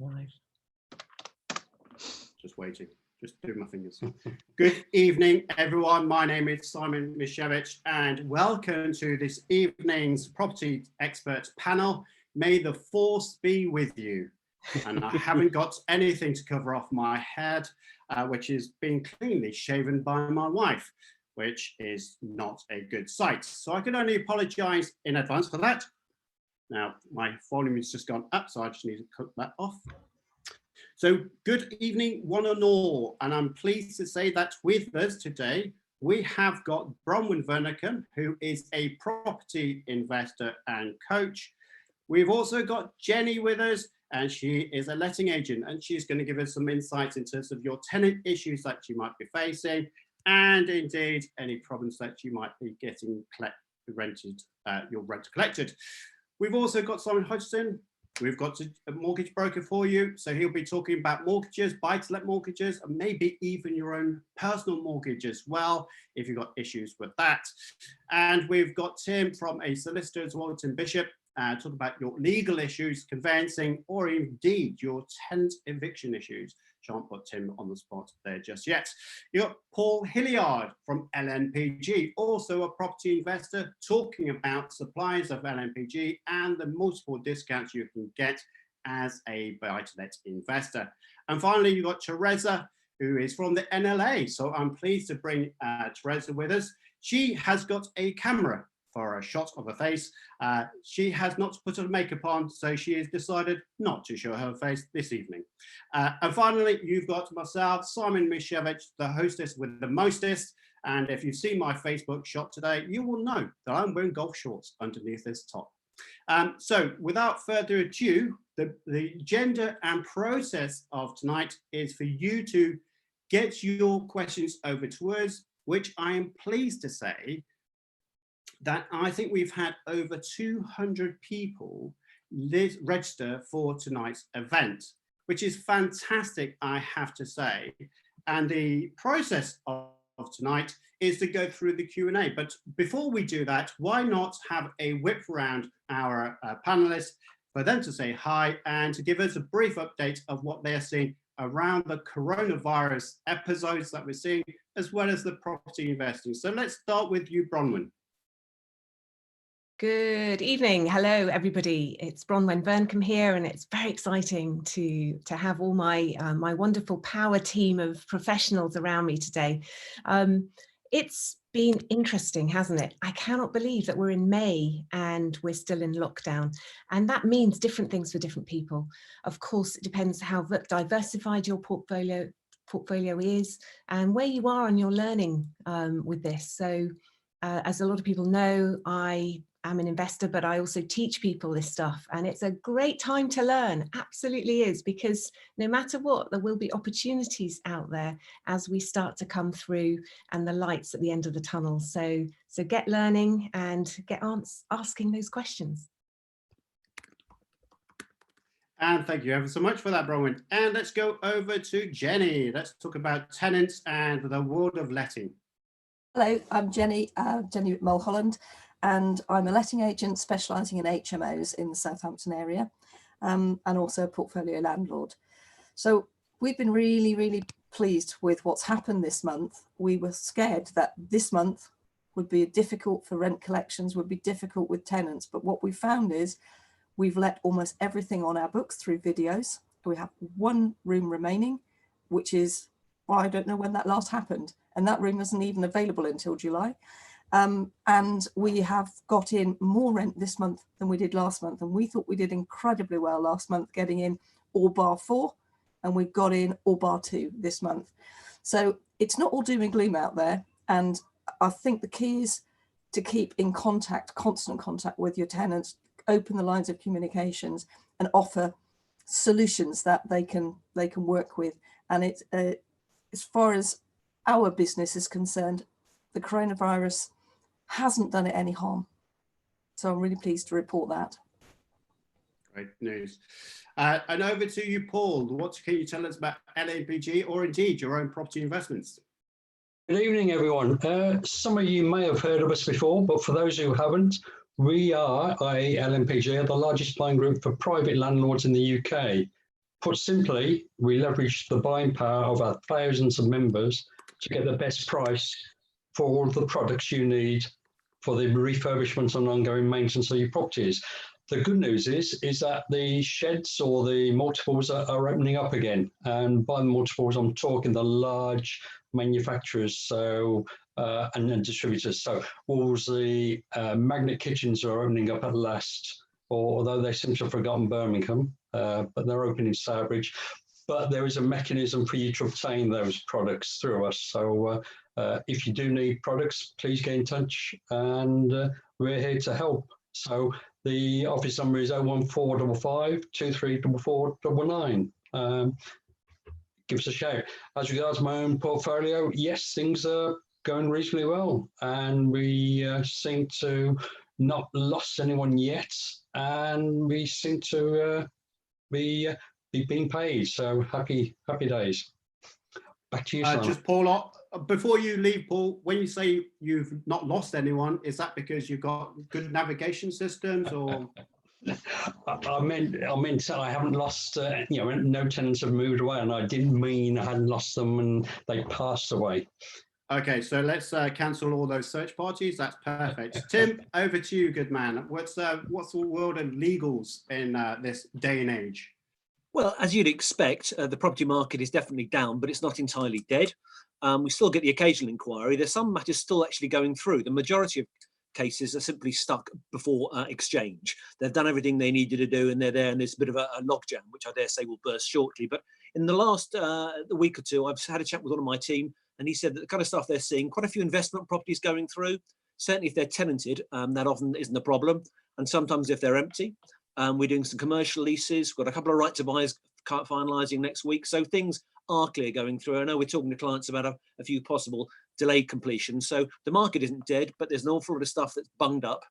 Right. Just waiting, just doing my fingers. Good evening, everyone. My name is Simon Misiewicz, and welcome to this evening's property expert panel. May the force be with you. And I haven't got anything to cover off my head, which is being cleanly shaven by my wife, which is not a good sight. So I can only apologise in advance for that. Now, my volume has just gone up, so I just need to cut that off. So good evening, one and all, and I'm pleased to say that with us today, we have got Bronwen Vernicum, who is a property investor and coach. We've also got Jenny with us, and she is a letting agent, and she's going to give us some insights in terms of your tenant issues that you might be facing, and indeed any problems that you might be getting your rent collected. We've also got Simon Hodgson. We've got a mortgage broker for you, so he'll be talking about mortgages, buy-to-let mortgages, and maybe even your own personal mortgage as well, if you've got issues with that. And we've got Tim from a solicitor as well, Tim Bishop, talk about your legal issues, conveyancing, or indeed your tenant eviction issues. Shan't put Tim on the spot there just yet. You've got Paul Hilliard from LNPG, also a property investor, talking about suppliers of LNPG and the multiple discounts you can get as a buy-to-let investor. And finally, you've got Teresa, who is from the NRLA. So I'm pleased to bring Teresa with us. She has got a camera for a shot of her face. She has not put her makeup on, so she has decided not to show her face this evening. And finally, you've got myself, Simon Misiewicz, the hostess with the mostest. And if you see my Facebook shot today, you will know that I'm wearing golf shorts underneath this top. So without further ado, the agenda and process of tonight is for you to get your questions over to us, which I am pleased to say that I think we've had over 200 people register for tonight's event, which is fantastic, I have to say. And the process of tonight is to go through the Q&A. But before we do that, why not have a whip around our panelists for them to say hi and to give us a brief update of what they're seeing around the coronavirus episodes that we're seeing, as well as the property investing. So let's start with you, Bronwen. Good evening. Hello, everybody. It's Bronwen Vernicum here, and it's very exciting to have all my my wonderful power team of professionals around me today. It's been interesting, hasn't it? I cannot believe that we're in May and we're still in lockdown, and that means different things for different people. Of course, it depends how diversified your portfolio is and where you are on your learning with this. So, as a lot of people know, I'm an investor, but I also teach people this stuff, and it's a great time to learn. Absolutely is, because no matter what, there will be opportunities out there as we start to come through and the lights at the end of the tunnel. So get learning and get asking those questions. And thank you ever so much for that, Bronwen. And let's go over to Jenny. Let's talk about tenants and the world of letting. Hello, I'm Jenny, Jenny Mulholland, and I'm a letting agent specialising in HMOs in the Southampton area, and also a portfolio landlord. So we've been really, really pleased with what's happened this month. We were scared that this month would be difficult for rent collections, would be difficult with tenants, but what we found is we've let almost everything on our books through videos. We have one room remaining, which is, well, I don't know when that last happened, and that room isn't even available until July. And we have got in more rent this month than we did last month. And we thought we did incredibly well last month, getting in all bar 4, and we've got in all bar 2 this month. So it's not all doom and gloom out there. And I think the key is to keep in contact, constant contact with your tenants, open the lines of communications and offer solutions that they can work with. And it's as far as our business is concerned, the coronavirus hasn't done it any harm. So I'm really pleased to report that. Great news. And over to you, Paul. What can you tell us about LNPG or indeed your own property investments? Good evening, everyone. Some of you may have heard of us before, but for those who haven't, we are, LNPG, are the largest buying group for private landlords in the UK. Put simply, we leverage the buying power of our thousands of members to get the best price for all the products you need for the refurbishment and ongoing maintenance of your properties. The good news is that the sheds or the multiples are opening up again. And by the multiples, I'm talking the large manufacturers so and then distributors. So all the magnet kitchens are opening up at last, although they seem to have forgotten Birmingham, but they're opening in Stourbridge. But there is a mechanism for you to obtain those products through us. So if you do need products, please get in touch and we're here to help. So the office number is 01455 234499. Give us a shout. As regards my own portfolio, yes, things are going reasonably well, and we seem to not lost anyone yet, and we seem to be being paid. So happy days. Back to you, Simon. Just Paul, before you leave, Paul, when you say you've not lost anyone, is that because you've got good navigation systems, or? I meant I haven't lost, no tenants have moved away, and I didn't mean I hadn't lost them and they passed away. Okay, so let's cancel all those search parties. That's perfect. Tim, over to you, good man. What's the world of legals in this day and age? Well, as you'd expect, the property market is definitely down, but it's not entirely dead. We still get the occasional inquiry. There's some matters still actually going through. The majority of cases are simply stuck before exchange. They've done everything they needed to do, and they're there, and there's a bit of a logjam, which I dare say will burst shortly. But in the last week or two, I've had a chat with one of my team, and he said that the kind of stuff they're seeing, quite a few investment properties going through. Certainly if they're tenanted, that often isn't a problem. And sometimes if they're empty, we're doing some commercial leases. We've got a couple of right to buys finalising next week. So things are clear going through. I know we're talking to clients about a few possible delayed completions. So the market isn't dead, but there's an awful lot of stuff that's bunged up,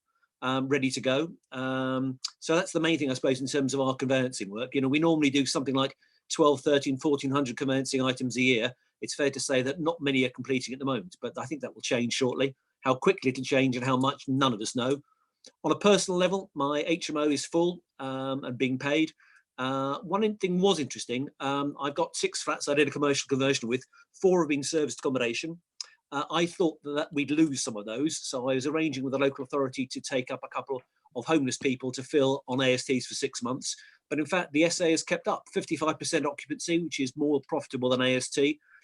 ready to go. So that's the main thing, I suppose, in terms of our conveyancing work. We normally do something like 12, 13, 1400 conveyancing items a year. It's fair to say that not many are completing at the moment, but I think that will change shortly. How quickly it'll change and how much, none of us know. On a personal level, my HMO is full and being paid. One thing was interesting. I've got 6 flats I did a commercial conversion with. 4 have been serviced accommodation. I thought that we'd lose some of those, so I was arranging with the local authority to take up a couple of homeless people to fill on ASTs for 6 months. But in fact, the SA has kept up 55% occupancy, which is more profitable than AST.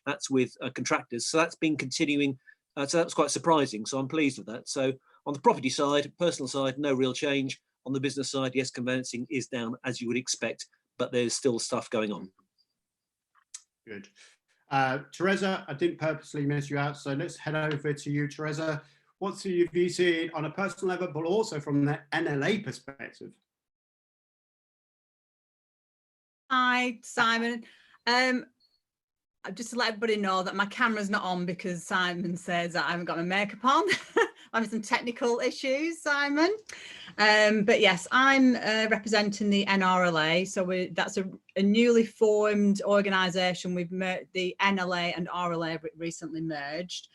That's with contractors. So that's been continuing. So that was quite surprising. So I'm pleased with that. So on the property side, personal side, no real change. On the business side, yes, conveyancing is down as you would expect, but there's still stuff going on. Good. Teresa, I didn't purposely miss you out, so let's head over to you, Teresa. What's your view seen on a personal level, but also from the NLA perspective? Hi, Simon. Just to let everybody know that my camera's not on because Simon says that I haven't got my makeup on. I'm having some technical issues, Simon. But yes, I'm representing the NRLA. So that's a newly formed organisation. We've the NLA and RLA recently merged.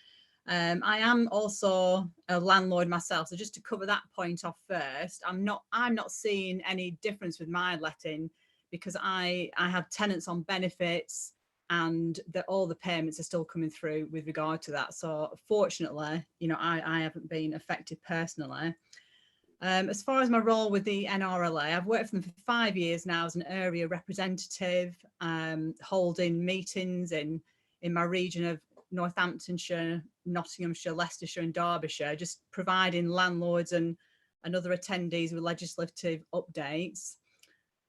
I am also a landlord myself. So just to cover that point off first, I'm not seeing any difference with my letting because I have tenants on benefits, and all the payments are still coming through with regard to that. So fortunately, I haven't been affected personally. As far as my role with the NRLA, I've worked for them for 5 years now as an area representative, holding meetings in my region of Northamptonshire, Nottinghamshire, Leicestershire and Derbyshire, just providing landlords and other attendees with legislative updates.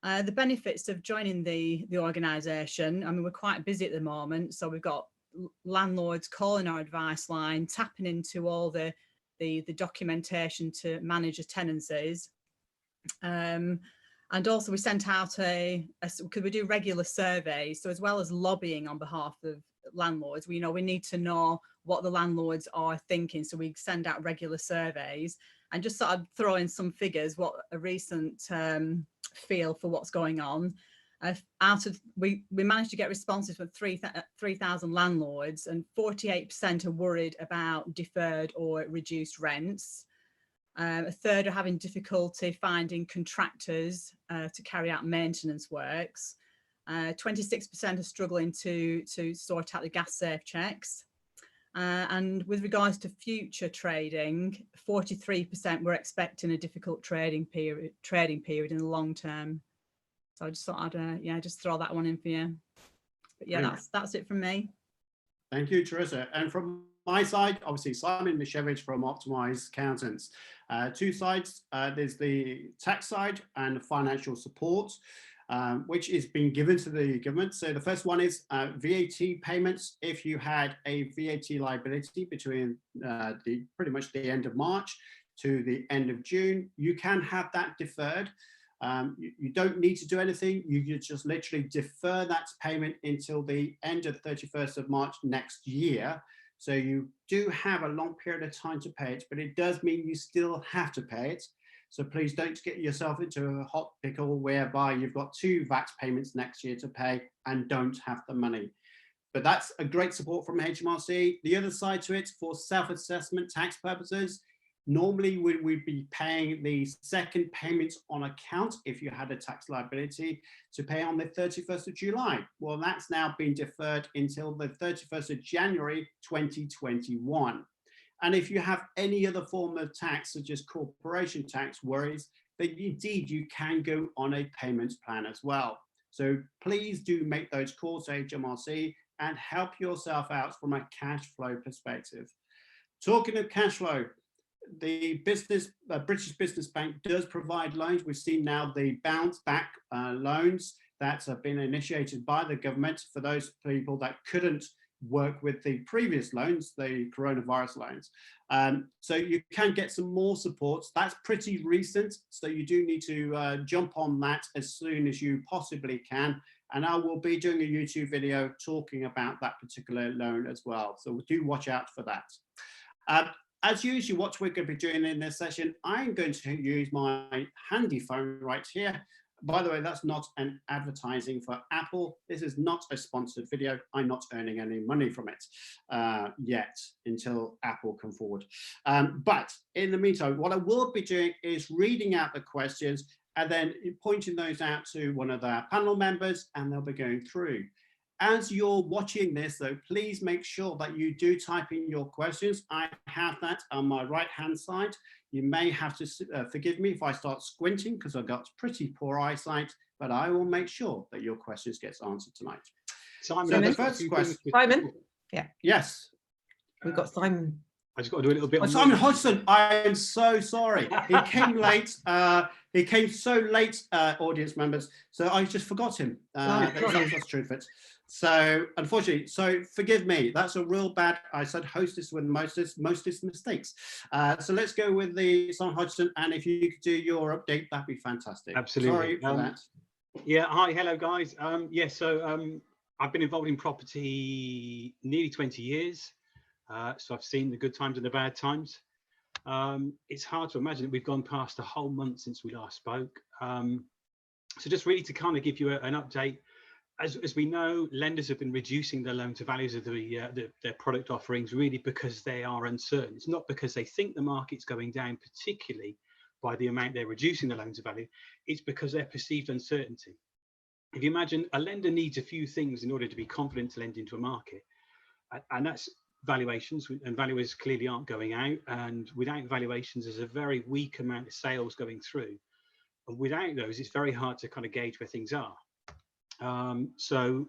The benefits of joining the organisation, I mean, we're quite busy at the moment, so we've got landlords calling our advice line, tapping into all the documentation to manage the tenancies. And also we sent out because we do regular surveys, so as well as lobbying on behalf of landlords, we need to know what the landlords are thinking, so we send out regular surveys. And just sort of throw in some figures, what a recent feel for what's going on. We managed to get responses from 3,000 landlords, and 48% are worried about deferred or reduced rents. A third are having difficulty finding contractors to carry out maintenance works. 26% are struggling to sort out the gas safe checks. And with regards to future trading, 43% were expecting a difficult trading period in the long term. So I just thought I'd just throw that one in for you. But yeah, that's it from me. Thank you, Teresa. And from my side, obviously, Simon Misiewicz from Optimise Accountants. Two sides, there's the tax side and the financial support, which is being given to the government. So the first one is VAT payments. If you had a VAT liability between pretty much the end of March to the end of June, you can have that deferred. You don't need to do anything. You just literally defer that payment until the end of 31st of March next year. So you do have a long period of time to pay it, but it does mean you still have to pay it. So please don't get yourself into a hot pickle whereby you've got 2 VAT payments next year to pay and don't have the money. But that's a great support from HMRC. The other side to it, for self-assessment tax purposes, normally we'd be paying the second payment on account if you had a tax liability to pay on the 31st of July. Well, that's now been deferred until the 31st of January 2021. And if you have any other form of tax, such as corporation tax worries, then indeed you can go on a payment plan as well. So please do make those calls to HMRC and help yourself out from a cash flow perspective. Talking of cash flow, the British Business Bank does provide loans. We've seen now the bounce back loans that have been initiated by the government for those people that couldn't work with the previous loans, the coronavirus loans. So you can get some more support. That's pretty recent, so you do need to jump on that as soon as you possibly can. And I will be doing a YouTube video talking about that particular loan as well. So do watch out for that. As usual, what we're going to be doing in this session, I'm going to use my handy phone right here. By the way, that's not an advertising for Apple. This is not a sponsored video. I'm not earning any money from it yet until Apple come forward. But in the meantime, what I will be doing is reading out the questions and then pointing those out to one of our panel members, and they'll be going through. As you're watching this, though, please make sure that you do type in your questions. I have that on my right-hand side. You may have to forgive me if I start squinting because I've got pretty poor eyesight, but I will make sure that your questions get answered tonight. Simon, so the first question. Simon? Yeah. Yes. We've got Simon. I just got to do a little bit. Oh, Simon Hodgson, I am so sorry. He came late. He came so late, audience members. So I just forgot him. That's the truth of it. So unfortunately, so forgive me. That's a real bad. I said hostess with mostest mistakes. So let's go with the Simon Hodgson, and if you could do your update, that'd be fantastic. Absolutely. Sorry for that. Yeah. Hi. Hello, guys. So I've been involved in property nearly 20 years. So I've seen the good times and the bad times. It's hard to imagine that we've gone past a whole month since we last spoke. So just really to kind of give you an update, as we know, lenders have been reducing the loan to values of their product offerings really because they are uncertain. It's not because they think the market's going down, particularly by the amount they're reducing the loan to value. It's because they're perceived uncertainty. If you imagine, a lender needs a few things in order to be confident to lend into a market, and that's valuations, and valuers clearly aren't going out, and without valuations there's a very weak amount of sales going through, and without those it's very hard to kind of gauge where things are. So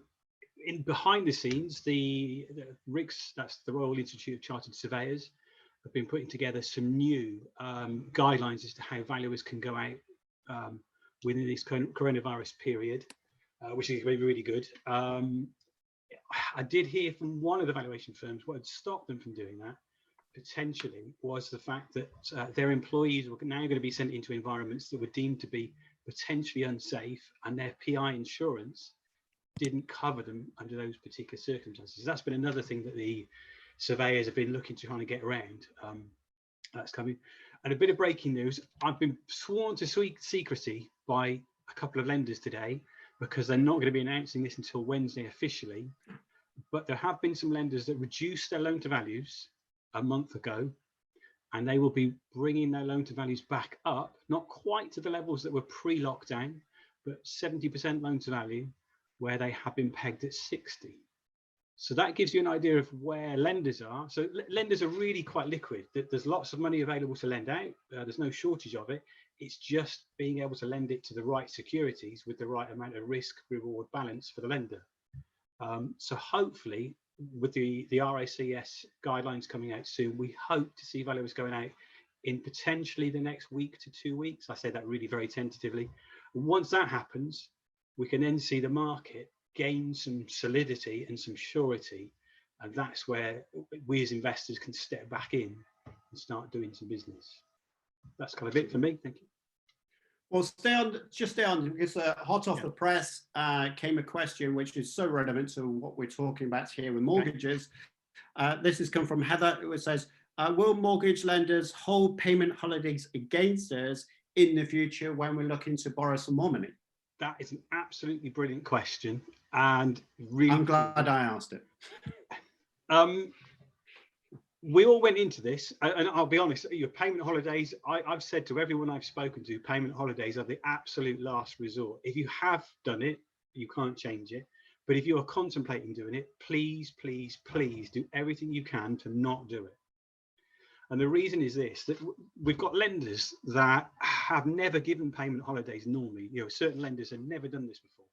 in behind the scenes, the RICS, that's the Royal Institute of Chartered Surveyors, have been putting together some new guidelines as to how valuers can go out within this coronavirus period, which is really, really good. I did hear from one of the valuation firms what had stopped them from doing that potentially was the fact that their employees were now going to be sent into environments that were deemed to be potentially unsafe, and their PI insurance didn't cover them under those particular circumstances. That's been another thing that the surveyors have been looking to kind of get around. That's coming. And a bit of breaking news, I've been sworn to secrecy by a couple of lenders today because they're not going to be announcing this until Wednesday officially, but there have been some lenders that reduced their loan to values a month ago, and they will be bringing their loan to values back up, not quite to the levels that were pre-lockdown, but 70% loan to value where they have been pegged at 60. So that gives you an idea of where lenders are. So lenders are really quite liquid. There's lots of money available to lend out. There's no shortage of it. It's just being able to lend it to the right securities with the right amount of risk reward balance for the lender. So hopefully with the RACS guidelines coming out soon, we hope to see valuers going out in potentially the next week to 2 weeks. I say that really very tentatively. Once that happens, we can then see the market gain some solidity and some surety, and that's where we as investors can step back in and start doing some business. That's kind of it for me. Thank you. Well, stay on, because hot off the press came a question which is so relevant to what we're talking about here with mortgages. This has come from Heather, who says, will mortgage lenders hold payment holidays against us in the future when we're looking to borrow some more money? That is an absolutely brilliant question, and really, I'm glad I asked it. We all went into this, and I'll be honest, your payment holidays, I've said to everyone I've spoken to, payment holidays are the absolute last resort. If you have done it, you can't change it. But if you are contemplating doing it, please, please, please do everything you can to not do it. And the reason is this, that we've got lenders that have never given payment holidays normally. You know, certain lenders have never done this before.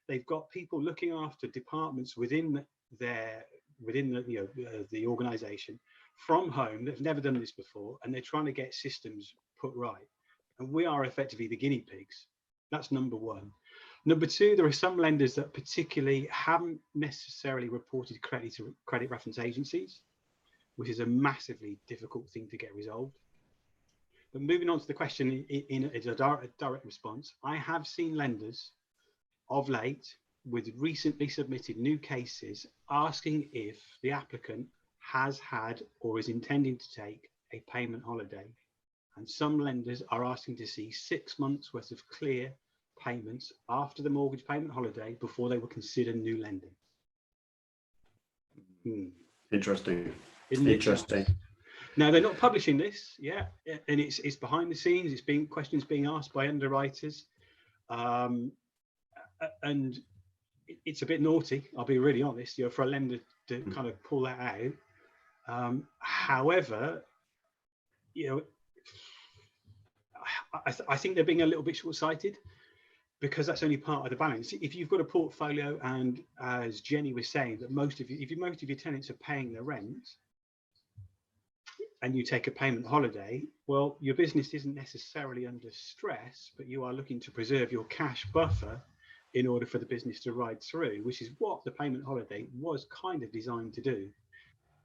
They've got people looking after departments within the organisation from home that have never done this before, and they're trying to get systems put right. And we are effectively the guinea pigs. That's number one. Number two, there are some lenders that particularly haven't necessarily reported correctly to credit reference agencies, which is a massively difficult thing to get resolved. But moving on to the question in a direct response, I have seen lenders of late with recently submitted new cases asking if the applicant has had or is intending to take a payment holiday. And some lenders are asking to see 6 months worth of clear payments after the mortgage payment holiday before they will consider new lending. Interesting. Isn't it? Interesting. Now, they're not publishing this, and it's behind the scenes. It's being questions being asked by underwriters, and it's a bit naughty. I'll be really honest, you know, for a lender to kind of pull that out. However, you know, I think they're being a little bit short-sighted, because that's only part of the balance. If you've got a portfolio, and as Jenny was saying, that most of your tenants are paying their rent, and you take a payment holiday, well, your business isn't necessarily under stress, but you are looking to preserve your cash buffer in order for the business to ride through, which is what the payment holiday was kind of designed to do.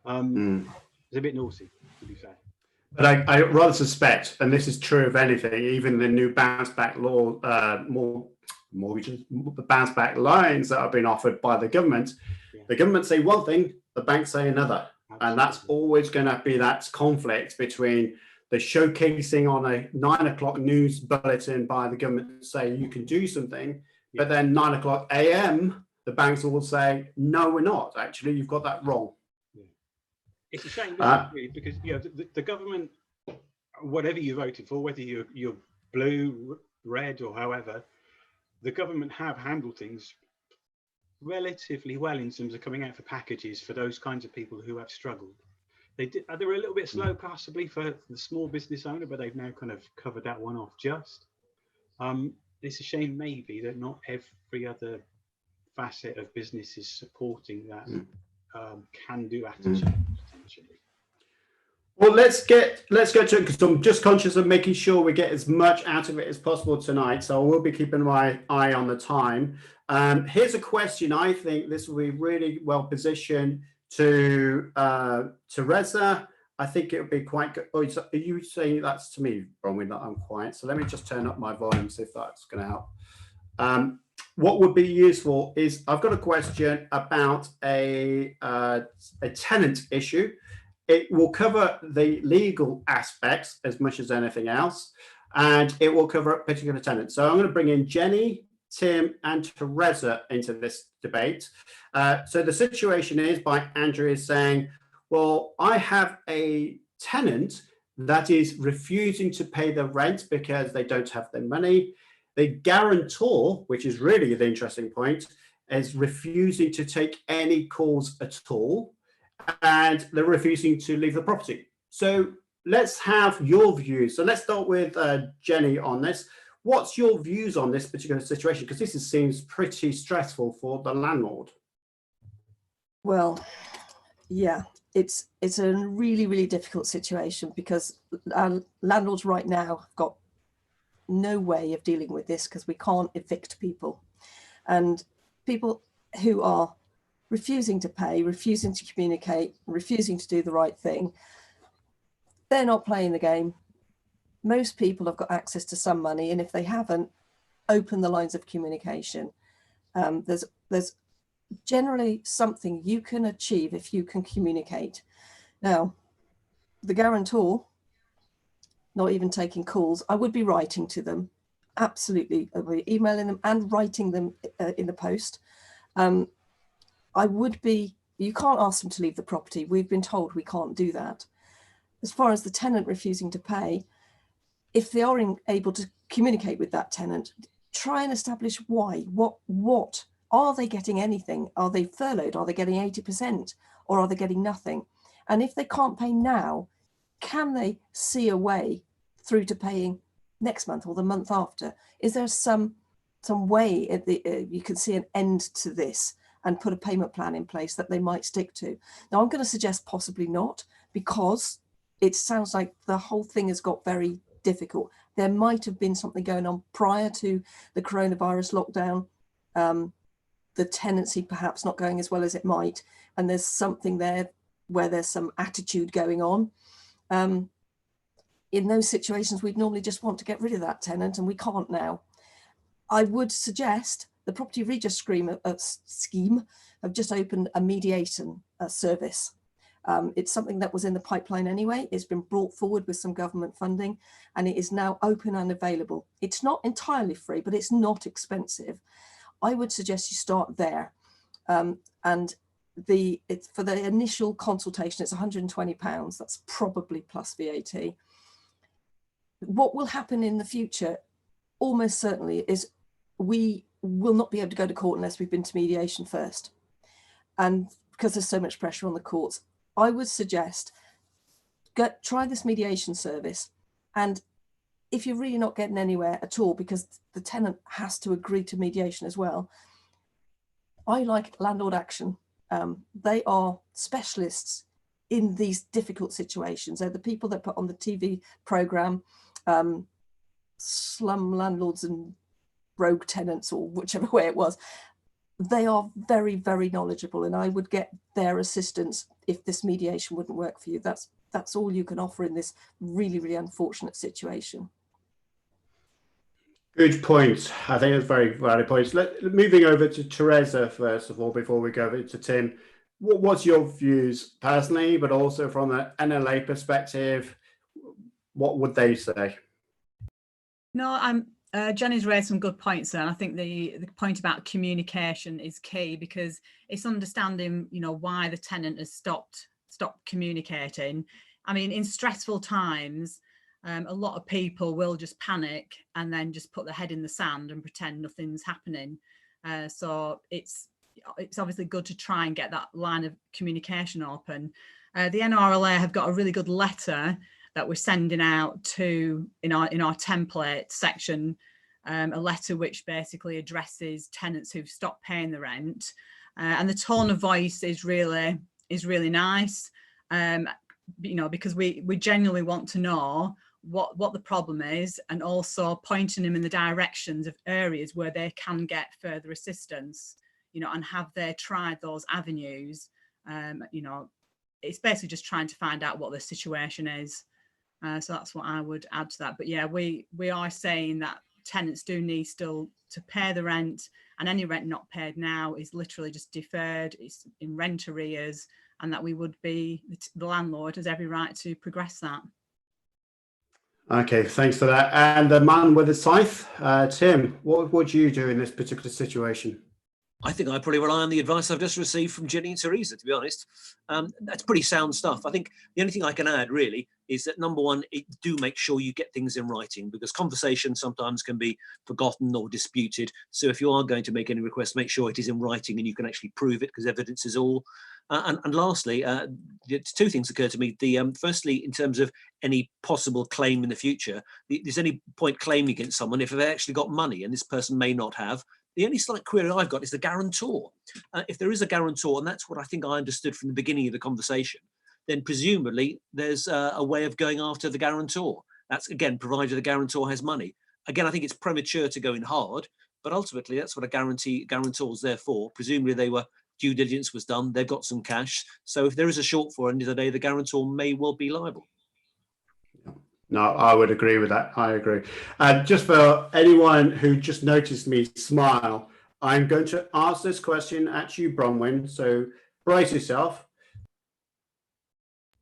It's a bit naughty, to be fair. But I rather suspect, and this is true of anything, even the new bounce back law, mortgages, the bounce back loans that have been offered by the government, the government say one thing, the banks say another. Absolutely. And that's always going to be that conflict between the showcasing on a 9 o'clock news bulletin by the government saying you can do something, but then 9 o'clock AM, the banks will say, no, we're not. Actually, you've got that wrong. It's a shame, really, because you know the government, whatever you voted for, whether you're blue, red, or however, the government have handled things relatively well in terms of coming out for packages for those kinds of people who have struggled. They were a little bit slow, possibly, for the small business owner, but they've now kind of covered that one off just. It's a shame, maybe, that not every other facet of business is supporting that can-do attitude, potentially. Well, let's go to it, because I'm just conscious of making sure we get as much out of it as possible tonight. So I will be keeping my eye on the time. Here's a question. I think this will be really well positioned to Teresa. I think it would be quite good. Oh, are you saying that's to me, Bronwen, that I'm quiet? So let me just turn up my volume, see if that's going to help. What would be useful is I've got a question about a tenant issue. It will cover the legal aspects as much as anything else, and it will cover a particular tenant. So I'm going to bring in Jenny, Tim, and Teresa into this debate. So the situation is, by Andrew is saying, well, I have a tenant that is refusing to pay the rent because they don't have the money. The guarantor, which is really the interesting point, is refusing to take any calls at all, and they're refusing to leave the property. So let's have your views. So let's start with Jenny on this. What's your views on this particular situation? Because this seems pretty stressful for the landlord. Well, yeah, it's a really, really difficult situation because landlords right now have got no way of dealing with this because we can't evict people. And people who are refusing to pay, refusing to communicate, refusing to do the right thing, they're not playing the game. Most people have got access to some money, and if they haven't, open the lines of communication. There's generally something you can achieve if you can communicate. Now, the guarantor, not even taking calls, I would be writing to them. Absolutely, I'll be emailing them and writing them in the post. I would be, you can't ask them to leave the property. We've been told we can't do that. As far as the tenant refusing to pay, if they are able to communicate with that tenant, try and establish why. What are they getting? Anything? Are they furloughed? Are they getting 80%, or are they getting nothing? And if they can't pay now, can they see a way through to paying next month or the month after? Is there some way you can see an end to this and put a payment plan in place that they might stick to? Now, I'm going to suggest possibly not, because it sounds like the whole thing has got very difficult. There might have been something going on prior to the coronavirus lockdown, the tenancy perhaps not going as well as it might, and there's something there where there's some attitude going on. In those situations, we'd normally just want to get rid of that tenant, and we can't now. I would suggest the Property Redress scheme have just opened a mediation service. It's something that was in the pipeline anyway. It's been brought forward with some government funding, and it is now open and available. It's not entirely free, but it's not expensive. I would suggest you start there. And for the initial consultation, it's £120. That's probably plus VAT. What will happen in the future, almost certainly, is we will not be able to go to court unless we've been to mediation first. And because there's so much pressure on the courts, I would suggest try this mediation service. And if you're really not getting anywhere at all, because the tenant has to agree to mediation as well, I like Landlord Action. They are specialists in these difficult situations. They're the people that put on the TV program, Slum Landlords and Rogue Tenants, or whichever way it was. They are very, very knowledgeable, and I would get their assistance if this mediation wouldn't work for you. That's all you can offer in this really, really unfortunate situation. Good point. I think it's very valid points. Moving over to Teresa first of all, before we go over to Tim. What's your views personally, but also from the NRLA perspective? What would they say? No, Jenny's raised some good points there, and I think the point about communication is key, because it's understanding, why the tenant has stopped communicating. I mean, in stressful times, a lot of people will just panic and then just put their head in the sand and pretend nothing's happening. So it's obviously good to try and get that line of communication open. The NRLA have got a really good letter that we're sending out in our template section, a letter which basically addresses tenants who've stopped paying the rent, and the tone of voice is really nice, because we genuinely want to know what the problem is, and also pointing them in the directions of areas where they can get further assistance, and have they tried those avenues. It's basically just trying to find out what the situation is. So that's what I would add to that. But yeah, we are saying that tenants do need still to pay the rent, and any rent not paid now is literally just deferred, it's in rent arrears, and that we would be, the landlord has every right to progress that. Okay, thanks for that. And the man with the scythe, Tim, what would you do in this particular situation? I think I probably rely on the advice I've just received from Jenny and Teresa, to be honest. That's pretty sound stuff. I think the only thing I can add really is that number one, do make sure you get things in writing, because conversation sometimes can be forgotten or disputed. So if you are going to make any request, make sure it is in writing and you can actually prove it, because evidence is all. And lastly, two things occur to me. Firstly, in terms of any possible claim in the future, there's any point claiming against someone if they've actually got money, and this person may not have. The only slight query I've got is the guarantor. If there is a guarantor, and that's what I think I understood from the beginning of the conversation, then presumably there's a way of going after the guarantor. That's, again, provided the guarantor has money. Again, I think it's premature to go in hard, but ultimately that's what a guarantor's there for. Presumably due diligence was done, they've got some cash. So if there is a shortfall at the end of the day, the guarantor may well be liable. No, I would agree with that. I agree. Just for anyone who just noticed me smile, I'm going to ask this question at you, Bronwen. So brace yourself.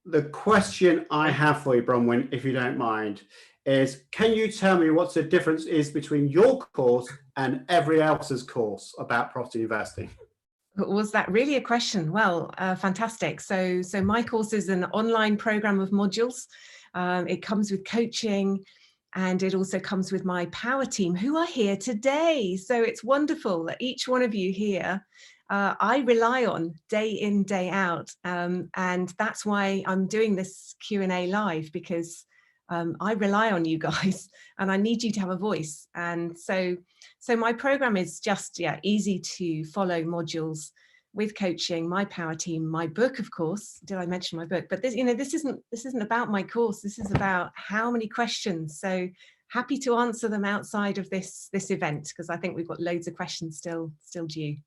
The question I have for you, Bronwen, if you don't mind, is can you tell me what the difference is between your course and every else's course about property investing? Was that really a question? Well, fantastic. So my course is an online program of modules. It comes with coaching, and it also comes with my power team who are here today. So it's wonderful that each one of you here, I rely on day in, day out. And that's why I'm doing this Q&A live, because I rely on you guys and I need you to have a voice. And so my program is just, easy to follow modules with coaching, my power team, my book, of course. Did I mention my book? But this isn't about my course. This is about how many questions. So happy to answer them outside of this event, because I think we've got loads of questions still due.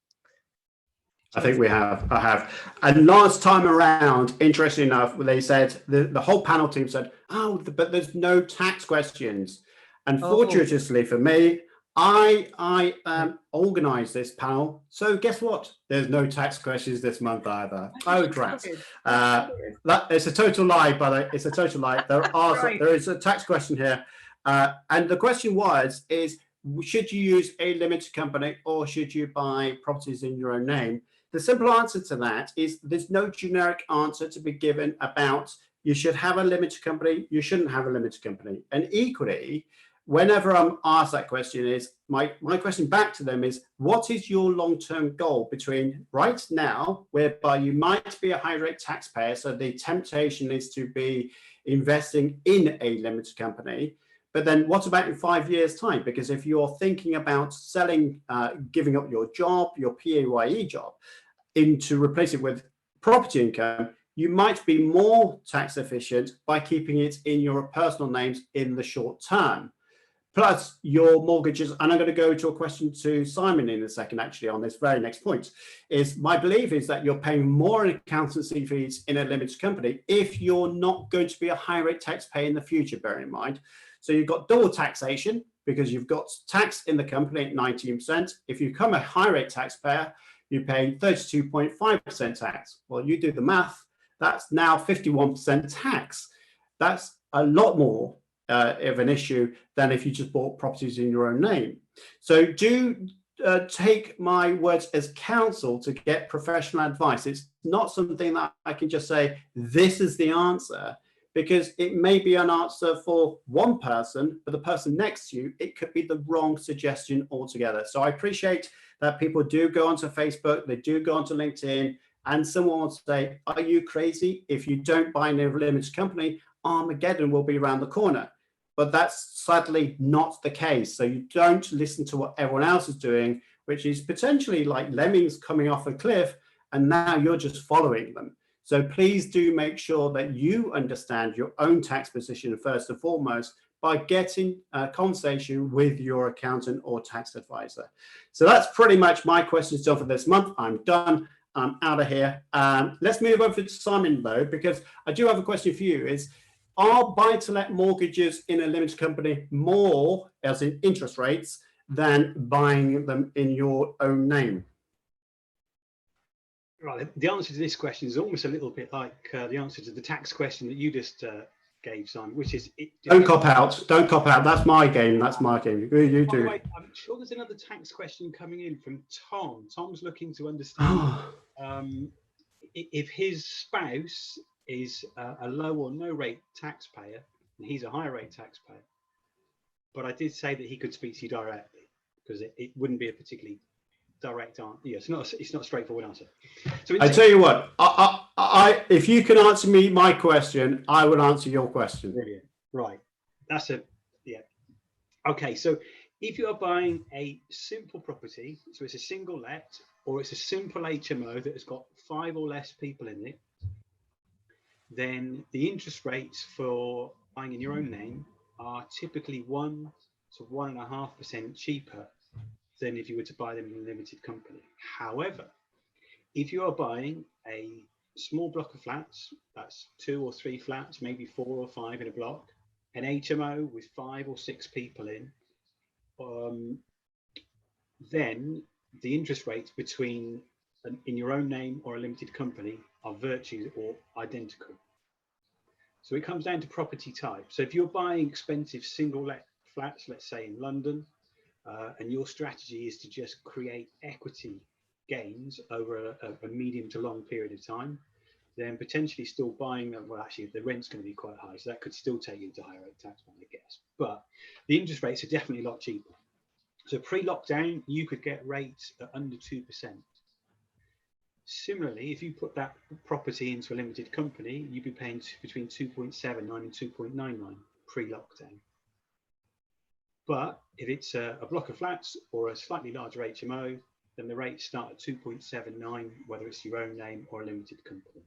I think we have. I have. And last time around, interesting enough, they said the whole panel team said, "Oh, but there's no tax questions." And fortuitously for me, I organised this panel. So guess what? There's no tax questions this month either. Oh, drat. It's a total lie, by the way. It's a total lie. There is a tax question here. And the question is, should you use a limited company or should you buy properties in your own name? The simple answer to that is there's no generic answer to be given about you should have a limited company, you shouldn't have a limited company. And equally, whenever I'm asked that question, is my question back to them is, what is your long-term goal between right now, whereby you might be a high rate taxpayer, so the temptation is to be investing in a limited company, but then what about in 5 years' time? Because if you're thinking about selling, giving up your job, your PAYE job, to replace it with property income, you might be more tax efficient by keeping it in your personal names in the short term. Plus your mortgages, and I'm going to go to a question to Simon in a second, actually, on this very next point, is my belief is that you're paying more in accountancy fees in a limited company if you're not going to be a high rate taxpayer in the future, bear in mind. So you've got double taxation because you've got tax in the company at 19%. If you become a high rate taxpayer, you pay 32.5% tax. Well, you do the math, that's now 51% tax. That's a lot more of an issue than if you just bought properties in your own name. So do take my words as counsel to get professional advice. It's not something that I can just say, this is the answer, because it may be an answer for one person, but the person next to you, it could be the wrong suggestion altogether. So I appreciate that people do go onto Facebook, they do go onto LinkedIn, and someone will say, are you crazy? If you don't buy a limited company, Armageddon will be around the corner. But that's sadly not the case. So you don't listen to what everyone else is doing, which is potentially like lemmings coming off a cliff, and now you're just following them. So please do make sure that you understand your own tax position first and foremost by getting a conversation with your accountant or tax advisor. So that's pretty much my questions done for this month. I'm done. I'm out of here. Let's move over to Simon though, because I do have a question for you. Are buy-to-let mortgages in a limited company more, as in interest rates, than buying them in your own name? Right. The answer to this question is almost a little bit like the answer to the tax question that you just gave, Simon, which is... Don't cop out. Don't cop out. That's my game. That's my game. You do. By the way, sure there's another tax question coming in from Tom. Tom's looking to understand if his spouse is a low or no rate taxpayer and he's a higher rate taxpayer. But I did say that he could speak to you directly because it wouldn't be a particularly direct answer. Yeah, it's not a straightforward answer. So I tell you what, if you can answer me my question, I will answer your question. Brilliant. Right. That's yeah. Okay. So if you are buying a simple property, so it's a single let or it's a simple HMO that has got 5 or less people in it, then the interest rates for buying in your own name are typically 1 to 1.5% cheaper than if you were to buy them in a limited company. However, if you are buying a small block of flats, that's 2 or 3 flats, maybe 4 or 5 in a block, an HMO with 5 or 6 people in, then the interest rates between in your own name or a limited company are virtually or identical. So it comes down to property type. So if you're buying expensive single let flats, let's say in London, and your strategy is to just create equity gains over a medium to long period of time, then potentially still buying them, well, actually the rent's going to be quite high, so that could still take you into higher rate tax, I guess. But the interest rates are definitely a lot cheaper. So pre-lockdown, you could get rates at under 2%. Similarly, if you put that property into a limited company, you'd be paying between 2.79 and 2.99 pre-lockdown. But if it's a block of flats or a slightly larger HMO, then the rates start at 2.79, whether it's your own name or a limited company.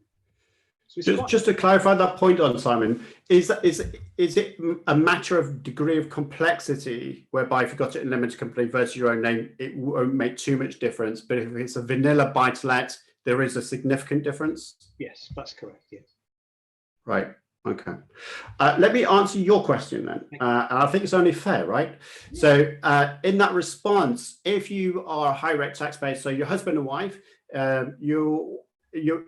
So just to clarify that point on Simon, is it a matter of degree of complexity whereby if you got it in a limited company versus your own name, it won't make too much difference, but if it's a vanilla buy-to-let, there is a significant difference? Yes, that's correct. Yes. Right. Okay. Let me answer your question then. And I think it's only fair, right? Yeah. So in that response, if you are a high rate taxpayer, so your husband and wife, you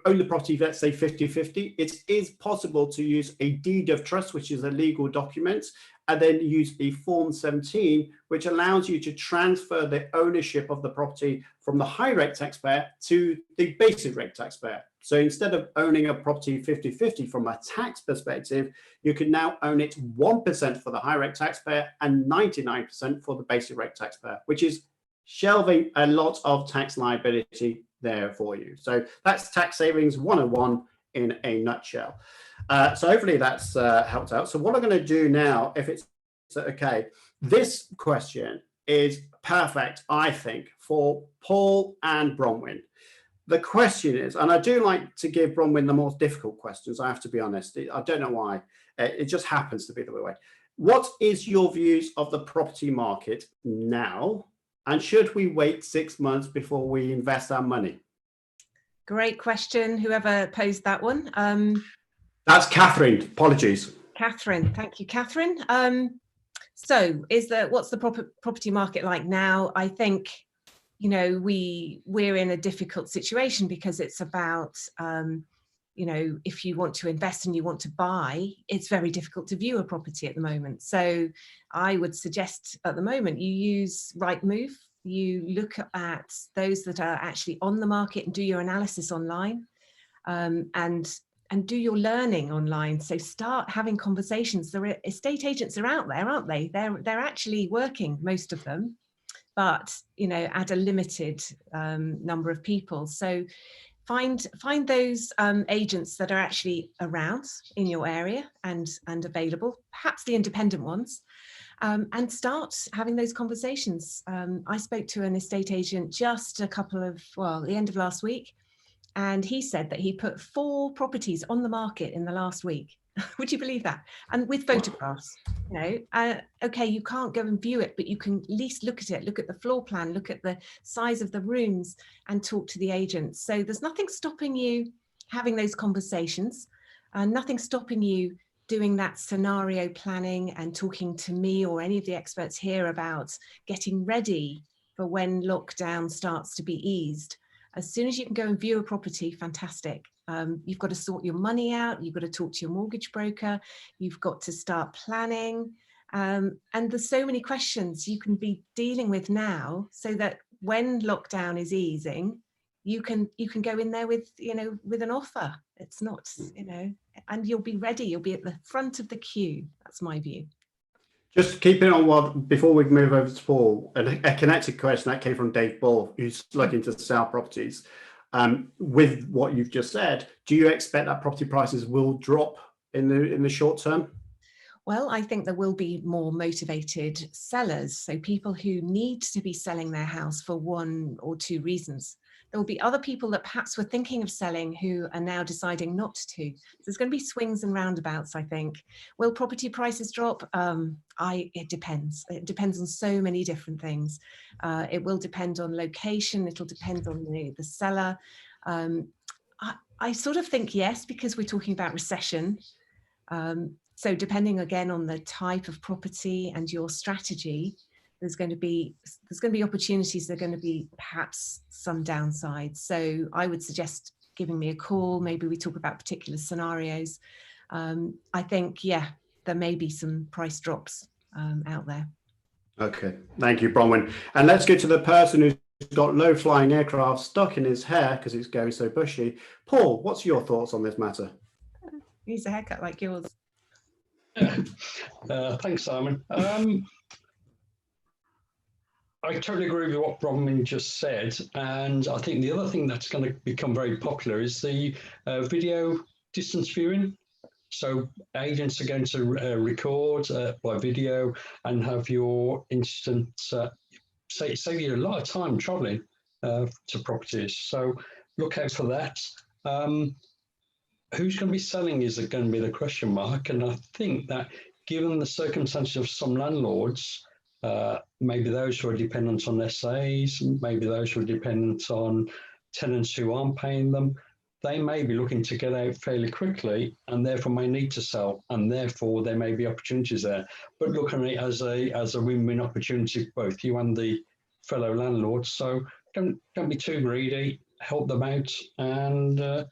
own the property, let's say 50-50, it is possible to use a deed of trust, which is a legal document, and then use a Form 17, which allows you to transfer the ownership of the property from the high rate taxpayer to the basic rate taxpayer. So instead of owning a property 50-50 from a tax perspective, you can now own it 1% for the high rate taxpayer and 99% for the basic rate taxpayer, which is shelving a lot of tax liability there for you. So that's tax savings 101 in a nutshell. So hopefully that's helped out. So what I'm going to do now, if it's okay, this question is perfect, I think, for Paul and Bronwen. The question is, and I do like to give Bronwen the more difficult questions, I have to be honest. I don't know why. It just happens to be the way. What is your views of the property market now? And should we wait 6 months before we invest our money? Great question, whoever posed that one. That's Catherine, apologies. Catherine, thank you, Catherine. So what's the property market like now? I think, you know, we're in a difficult situation because it's about, you know, if you want to invest and you want to buy, it's very difficult to view a property at the moment. So I would suggest at the moment you use Rightmove. You look at those that are actually on the market and do your analysis online, and do your learning online. So start having conversations. The estate agents are out there, aren't they? They're actually working, most of them, but you know, at a limited number of people. So find those agents that are actually around in your area and available, perhaps the independent ones, and start having those conversations. I spoke to an estate agent just the end of last week, and he said that he put 4 properties on the market in the last week. Would you believe that? And with photographs, you know, okay, you can't go and view it, but you can at least look at it, look at the floor plan, look at the size of the rooms and talk to the agents. So there's nothing stopping you having those conversations, and nothing stopping you doing that scenario planning and talking to me or any of the experts here about getting ready for when lockdown starts to be eased. As soon as you can go and view a property, fantastic. You've got to sort your money out. You've got to talk to your mortgage broker. You've got to start planning. And there's so many questions you can be dealing with now, so that when lockdown is easing, you can go in there with, you know, with an offer. It's not, you know, and you'll be ready. You'll be at the front of the queue. That's my view. Just keeping on what, before we move over to Paul, a connected question that came from Dave Ball, who's looking to sell properties. With what you've just said, do you expect that property prices will drop in the short term? Well, I think there will be more motivated sellers. So people who need to be selling their house for one or two reasons. There will be other people that perhaps were thinking of selling who are now deciding not to. So there's going to be swings and roundabouts, I think. Will property prices drop? It depends. It depends on so many different things. It will depend on location. It'll depend on the seller. I sort of think yes, because we're talking about recession. So depending again on the type of property and your strategy, there's going to be opportunities. There are going to be perhaps some downsides. So I would suggest giving me a call. Maybe we talk about particular scenarios. I think, yeah, there may be some price drops out there. Okay, thank you, Bronwen. And let's get to the person who's got low-flying aircraft stuck in his hair because it's going so bushy. Paul, what's your thoughts on this matter? Needs a haircut like yours. Thanks, Simon. I totally agree with what Bronwen just said, and I think the other thing that's going to become very popular is the video distance viewing. So agents are going to record by video and have your instant, save you a lot of time travelling to properties. So look out for that. Who's going to be selling is going to be the question mark, and I think that given the circumstances of some landlords, maybe those who are dependent on SAs, maybe those who are dependent on tenants who aren't paying them, they may be looking to get out fairly quickly and therefore may need to sell, and therefore there may be opportunities there. But look at it as a win-win opportunity for both you and the fellow landlords. So don't be too greedy, help them out, and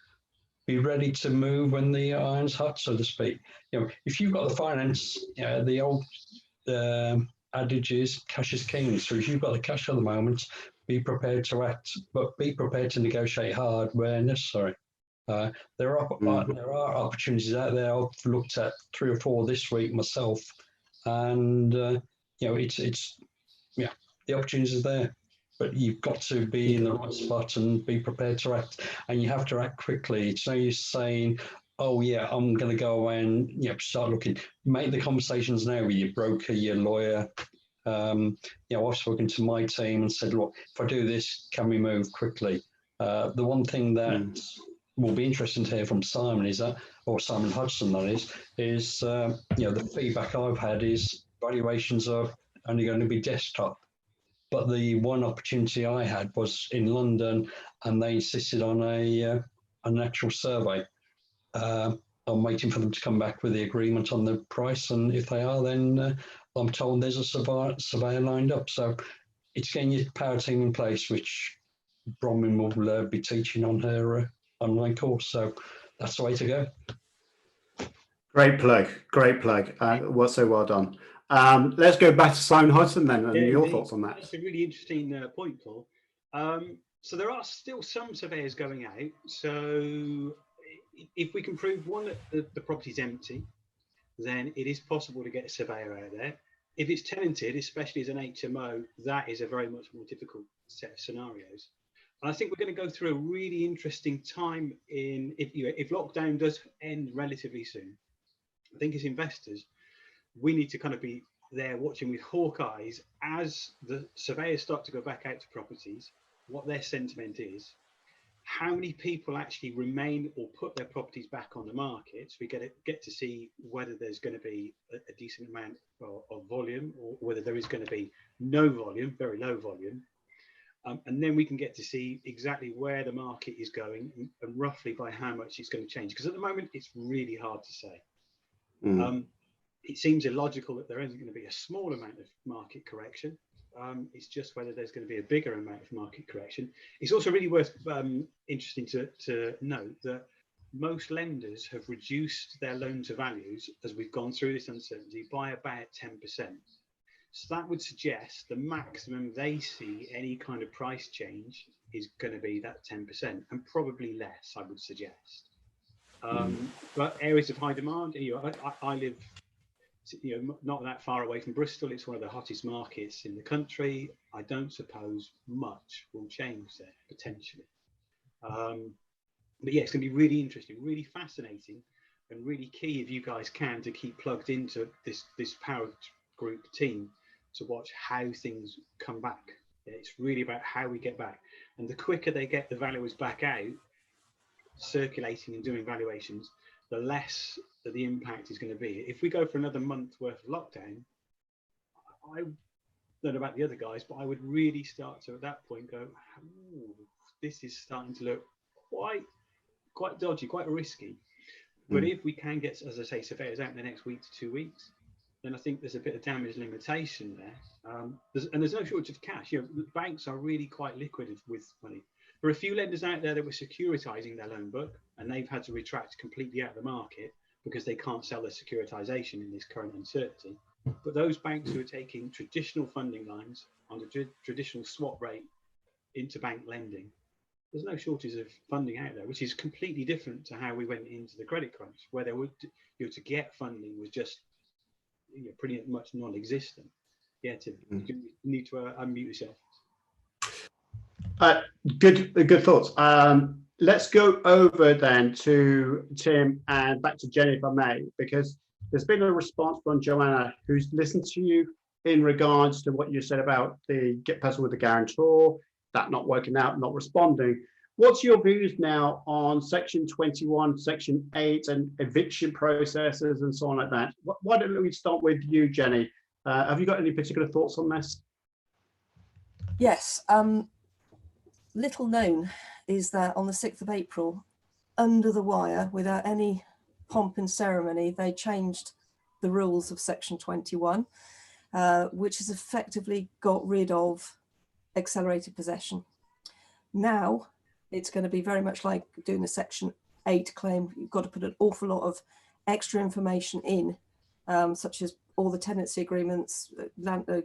be ready to move when the iron's hot, so to speak. You know, if you've got the finance, the old adage is cash is king. So if you've got the cash at the moment, be prepared to act, but be prepared to negotiate hard where necessary. There are opportunities out there. I've looked at 3 or 4 this week myself, and you know, it's the opportunities are there. But you've got to be in the right spot and be prepared to act, and you have to act quickly. It's no use saying, "Oh yeah, I'm going to go away and start looking." Make the conversations now with your broker, your lawyer. I've spoken to my team and said, "Look, if I do this, can we move quickly?" The one thing that will be interesting to hear from Simon is that, or Simon Hudson, that is the feedback I've had is valuations are only going to be desktop. But the one opportunity I had was in London, and they insisted on an actual survey. I'm waiting for them to come back with the agreement on the price, and if they are, then I'm told there's a surveyor lined up. So it's getting your power team in place, which Bronwen will be teaching on her online course. So that's the way to go. Great plug. So well done. Let's go back to Simon Hudson then, and your thoughts on that. That's a really interesting point, Paul. So there are still some surveyors going out. So if we can prove, one, that the property's empty, then it is possible to get a surveyor out there. If it's tenanted, especially as an HMO, that is a very much more difficult set of scenarios. And I think we're going to go through a really interesting time if lockdown does end relatively soon. I think as investors, we need to kind of be there watching with hawk eyes as the surveyors start to go back out to properties, what their sentiment is, how many people actually remain or put their properties back on the market. So we get to see whether there's going to be a decent amount of volume, or whether there is going to be no volume, very low volume. And then we can get to see exactly where the market is going and roughly by how much it's going to change. Because at the moment, it's really hard to say. It seems illogical that there isn't going to be a small amount of market correction. It's just whether there's going to be a bigger amount of market correction. It's also really worth interesting to note that most lenders have reduced their loan to values as we've gone through this uncertainty by about 10%. So that would suggest the maximum they see any kind of price change is going to be that 10%, and probably less, I would suggest. But areas of high demand, I live, not that far away from Bristol. It's one of the hottest markets in the country. I don't suppose much will change there potentially. But yeah, it's going to be really interesting, really fascinating, and really key if you guys can to keep plugged into this power group team to watch how things come back. Yeah, it's really about how we get back, and the quicker they get the valuers back out circulating and doing valuations, the less that the impact is going to be. If we go for another month worth of lockdown, I don't know about the other guys, but I would really start to at that point go, this is starting to look quite dodgy, quite risky. But if we can get, as I say, surveyors out in the next week to 2 weeks, then I think there's a bit of damage limitation there. There's no shortage of cash. Banks are really quite liquid with money. There are a few lenders out there that were securitizing their loan book, and they've had to retract completely out of the market because they can't sell their securitization in this current uncertainty. But those banks who are taking traditional funding lines on the traditional swap rate into bank lending, there's no shortage of funding out there, which is completely different to how we went into the credit crunch, where there would, to get funding was just pretty much non-existent. Yeah, Tim, you need to unmute yourself. Good thoughts. Let's go over then to Tim and back to Jenny, if I may, because there's been a response from Joanna, who's listened to you in regards to what you said about the person with the guarantor, that not working out, not responding. What's your views now on Section 21, Section 8 and eviction processes and so on like that? Why don't we start with you, Jenny? Have you got any particular thoughts on this? Yes. Little known is that on the 6th of April, under the wire, without any pomp and ceremony, they changed the rules of Section 21, which has effectively got rid of accelerated possession. Now, it's going to be very much like doing a Section 8 claim. You've got to put an awful lot of extra information in, such as all the tenancy agreements,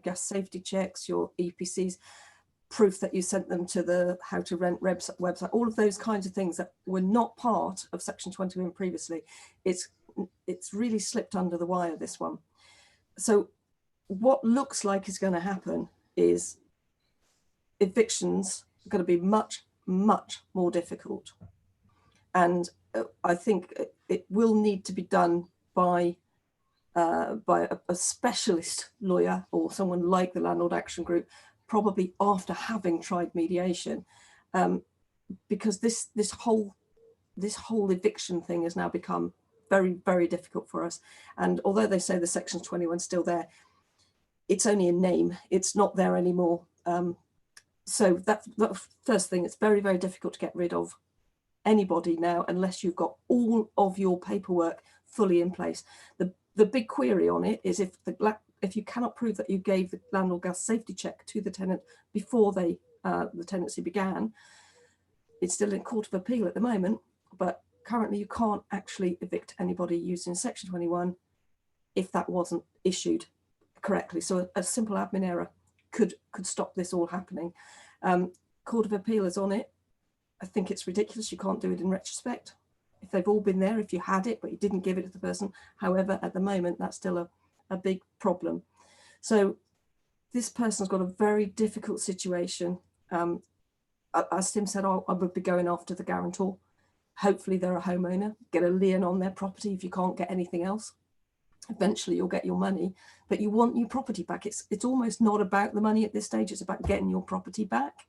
gas safety checks, your EPCs, proof that you sent them to the how to rent website, all of those kinds of things that were not part of Section 21 previously. It's really slipped under the wire, this one. So what looks like is going to happen is evictions are going to be much more difficult, and I think it will need to be done by a specialist lawyer or someone like the Landlord Action Group, probably after having tried mediation, because this whole eviction thing has now become very difficult for us. And although they say the Section 21 is still there, it's only in name, it's not there anymore. So that's the first thing. It's very difficult to get rid of anybody now unless you've got all of your paperwork fully in place. The big query on it is if you cannot prove that you gave the landlord gas safety check to the tenant before the tenancy began. It's still in Court of Appeal at the moment, but currently you can't actually evict anybody using Section 21 if that wasn't issued correctly. So a simple admin error could stop this all happening. Court of Appeal is on it. I think it's ridiculous. You can't do it in retrospect. If they've all been there, if you had it, but you didn't give it to the person. However, at the moment, that's still a big problem. So this person's got a very difficult situation. As Tim said, I would be going after the guarantor. Hopefully they're a homeowner, get a lien on their property if you can't get anything else. Eventually you'll get your money, but you want your property back. It's almost not about the money at this stage, it's about getting your property back.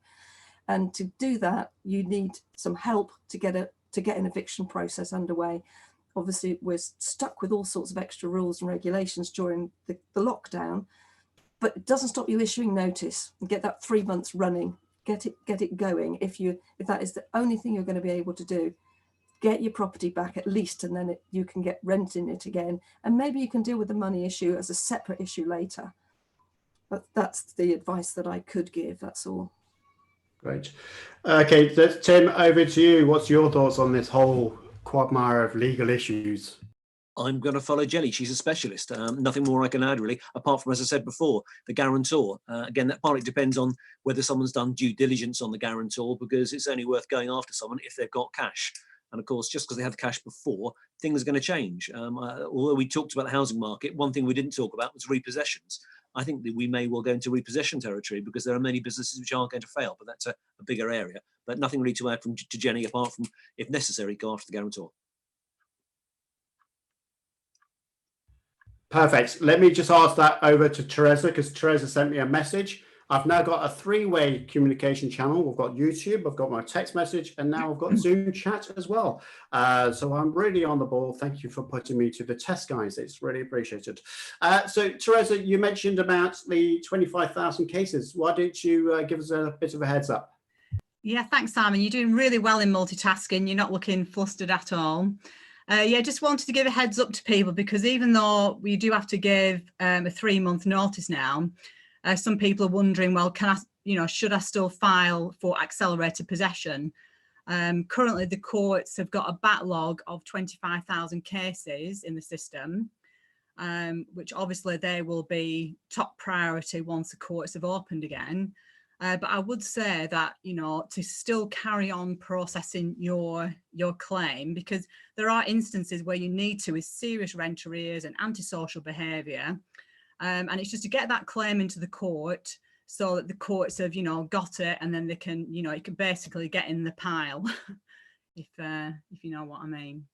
And to do that, you need some help to get an eviction process underway. Obviously, we're stuck with all sorts of extra rules and regulations during the lockdown, but it doesn't stop you issuing notice and get that 3 months running, get it going. If that is the only thing you're going to be able to do, get your property back at least, and then you can get renting it again. And maybe you can deal with the money issue as a separate issue later. But that's the advice that I could give, that's all. Great. Okay, Tim, over to you. What's your thoughts on this whole quagmire of legal issues? I'm going to follow Jelly. She's a specialist. Nothing more I can add, really, apart from, as I said before, the guarantor. Again, that partly depends on whether someone's done due diligence on the guarantor, because it's only worth going after someone if they've got cash. And of course, just because they have cash before, things are going to change. Although we talked about the housing market, one thing we didn't talk about was repossessions. I think that we may well go into repossession territory, because there are many businesses which aren't going to fail, but that's a bigger area. But nothing really to add to Jenny, apart from, if necessary, go after the guarantor. Perfect. Let me just ask that over to Teresa, because Teresa sent me a message. I've now got a three-way communication channel. We've got YouTube, I've got my text message, and now I've got Zoom chat as well. So I'm really on the ball. Thank you for putting me to the test, guys. It's really appreciated. So Teresa, you mentioned about the 25,000 cases. Why don't you give us a bit of a heads up? Yeah, thanks, Simon. You're doing really well in multitasking. You're not looking flustered at all. Yeah, just wanted to give a heads up to people, because even though we do have to give a 3-month notice now, some people are wondering, well, should I still file for accelerated possession? Currently, the courts have got a backlog of 25,000 cases in the system, which obviously they will be top priority once the courts have opened again. But I would say that, to still carry on processing your claim, because there are instances where you need to, with serious rent arrears and antisocial behaviour. And it's just to get that claim into the court so that the courts have, got it, and then they can, it can basically get in the pile, if you know what I mean.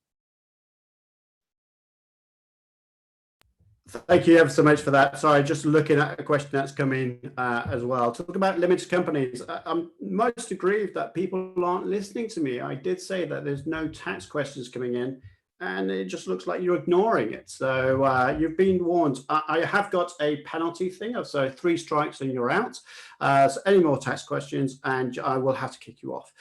Thank you ever so much for that. Sorry, just looking at a question that's come in as well. Talking about limited companies, I'm most aggrieved that people aren't listening to me. I did say that there's no tax questions coming in, and it just looks like you're ignoring it. So you've been warned. I have got a penalty thing of 3 strikes and you're out. So any more tax questions and I will have to kick you off.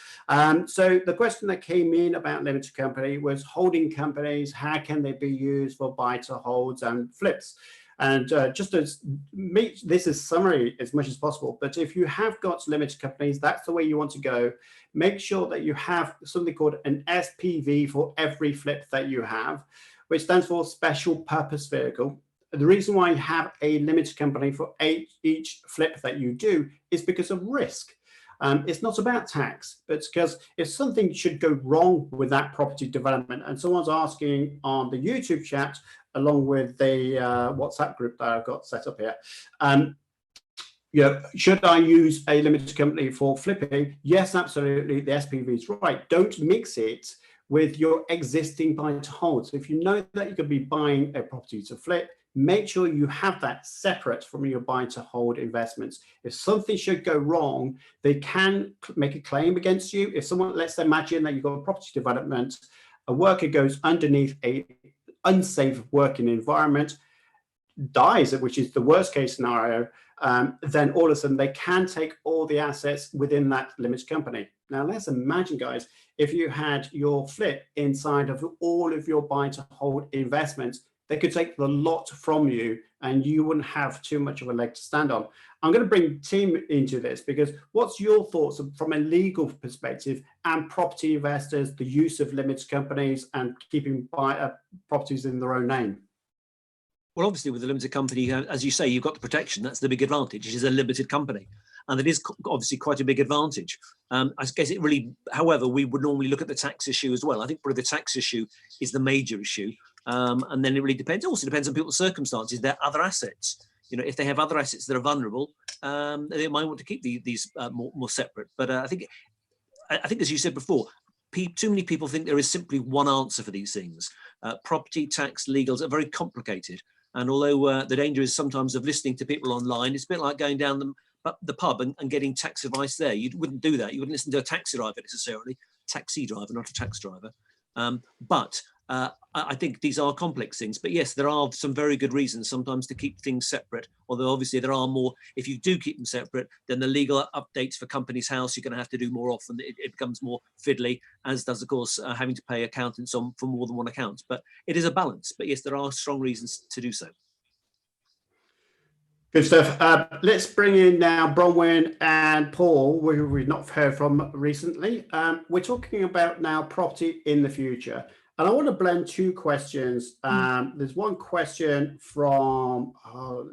So the question that came in about limited company was holding companies. How can they be used for buy to holds and flips? And just to make this as summary as much as possible, but if you have got limited companies, that's the way you want to go. Make sure that you have something called an SPV for every flip that you have, which stands for special purpose vehicle. The reason why you have a limited company for each flip that you do is because of risk. It's not about tax, but because if something should go wrong with that property development, and someone's asking on the YouTube chat, along with the WhatsApp group that I've got set up here, should I use a limited company for flipping? Yes, absolutely. The SPV is right. Don't mix it with your existing buy to hold. So if you know that you could be buying a property to flip, make sure you have that separate from your buy to hold investments. If something should go wrong, they can make a claim against you. If someone, let's imagine that you've got a property development, a worker goes underneath a unsafe working environment, dies, which is the worst case scenario, then all of a sudden they can take all the assets within that limited company. Now let's imagine, guys, if you had your flip inside of all of your buy to hold investments, they could take the lot from you and you wouldn't have too much of a leg to stand on. I'm going to bring Tim into this, because what's your thoughts from a legal perspective and property investors, the use of limited companies and keeping properties in their own name? Well, obviously, with a limited company, as you say, you've got the protection. That's the big advantage. It is a limited company. And it is obviously quite a big advantage. I guess it really, however, we would normally look at the tax issue as well. I think probably the tax issue is the major issue. And then it really depends. It also depends on people's circumstances, their other assets. If they have other assets that are vulnerable, they might want to keep these more separate. But I think, as you said before, too many people think there is simply one answer for these things. Property, tax, legals are very complicated. And although the danger is sometimes of listening to people online, it's a bit like going down the pub and getting tax advice there. You wouldn't do that. You wouldn't listen to a taxi driver necessarily, taxi driver, not a tax driver. But I think these are complex things. But yes, there are some very good reasons sometimes to keep things separate. Although obviously there are more. If you do keep them separate, then the legal updates for Companies House you're going to have to do more often. It becomes more fiddly, as does, of course, having to pay accountants for more than one account. But it is a balance. But yes, there are strong reasons to do so. Good stuff. Let's bring in now Bronwen and Paul, who we've not heard from recently. We're talking about now property in the future. And I want to blend two questions. There's one question from,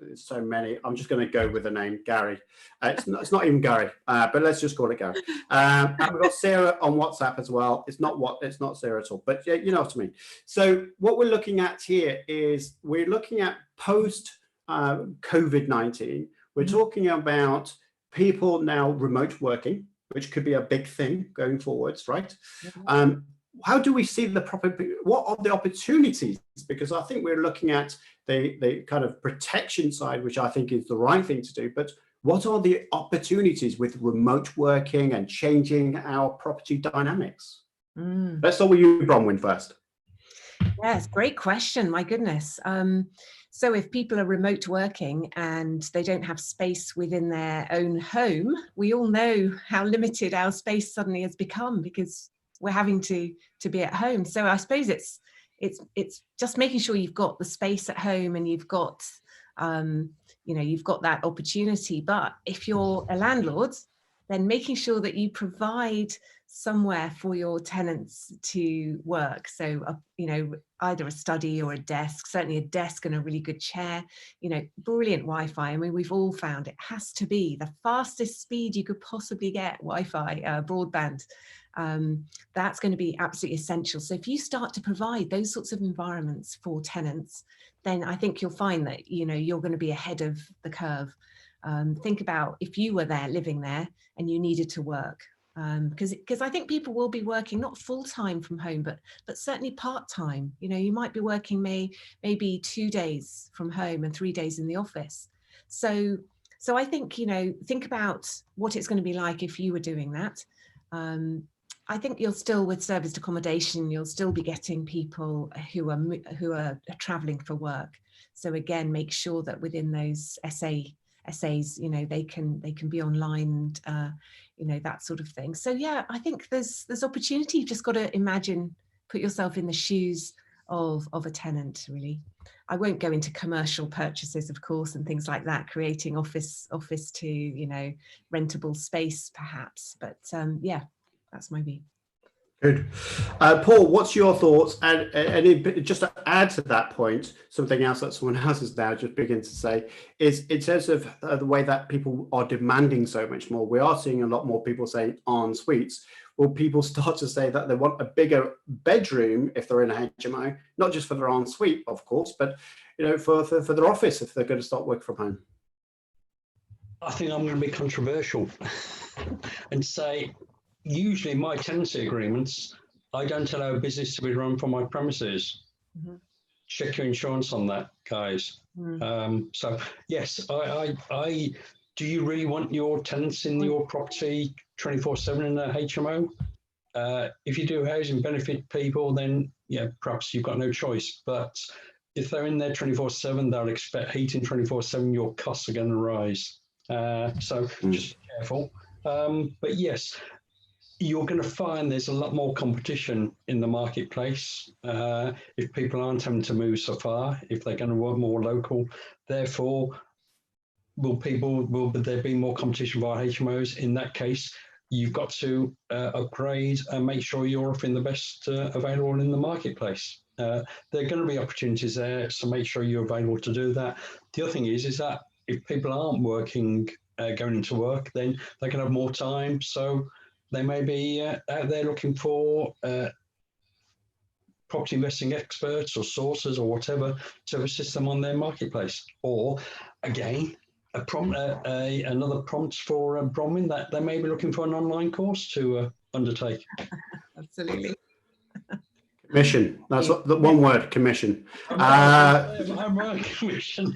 there's so many. I'm just going to go with the name Gary. It's not even Gary, but let's just call it Gary. And we've got Sarah on WhatsApp as well. It's not Sarah at all, but yeah, you know what I mean. So what we're looking at here is we're looking at post COVID-19. We're talking about people now remote working, which could be a big thing going forwards, right? How do we see what are the opportunities? Because I think we're looking at the kind of protection side, which I think is the right thing to do, but what are the opportunities with remote working and changing our property dynamics? Let's start with you, Bronwen, first. Yes, great question. My goodness. So if people are remote working and they don't have space within their own home, we all know how limited our space suddenly has become because we're having to be at home. So I suppose it's just making sure you've got the space at home and you've got you've got that opportunity. But if you're a landlord, then making sure that you provide somewhere for your tenants to work. So, either a study or a desk, certainly a desk and a really good chair, brilliant Wi-Fi. I mean, we've all found it has to be the fastest speed you could possibly get Wi-Fi, broadband. That's going to be absolutely essential. So if you start to provide those sorts of environments for tenants, then I think you'll find that, you're going to be ahead of the curve. Think about if you were there living there and you needed to work, because I think people will be working not full-time from home, but certainly part-time. You might be working maybe 2 days from home and 3 days in the office. So I think, think about what it's going to be like if you were doing that. I think you'll still, with serviced accommodation, you'll still be getting people who are traveling for work. So again, make sure that within those essays, they can be online, and that sort of thing. So yeah, I think there's opportunity. You've just got to imagine, put yourself in the shoes of a tenant, really. I won't go into commercial purchases, of course, and things like that, creating office to rentable space perhaps, but yeah, that's my view. Good. Paul, what's your thoughts? And just to add to that point, something else that someone else has now just begun to say is in terms of the way that people are demanding so much more, we are seeing a lot more people saying en suites. Will people start to say that they want a bigger bedroom if they're in a HMO, not just for their en suite, of course, but for their office if they're going to start working from home? I think I'm going to be controversial and say, usually in my tenancy agreements, I don't allow business to be run from my premises. Check your insurance on that, guys. So yes, I do you really want your tenants in your property 24/7 in a HMO? If you do housing benefit people, then yeah, perhaps you've got no choice. But if they're in there 24/7, they'll expect heating 24/7. Your costs are going to rise. So just be careful. But yes, you're going to find there's a lot more competition in the marketplace if people aren't having to move so far, if they're going to work more local. Therefore, will there be more competition via HMOs? In that case, you've got to upgrade and make sure you're offering the best available in the marketplace. There are going to be opportunities there, so make sure you're available to do that. The other thing is that if people aren't working, going into work, then they can have more time. So they may be out there looking for property investing experts or sources or whatever to assist them on their marketplace. Or again, another prompt for Bronwen, that they may be looking for an online course to undertake. Absolutely. Commission. That's the one word, commission. I'm right, commission.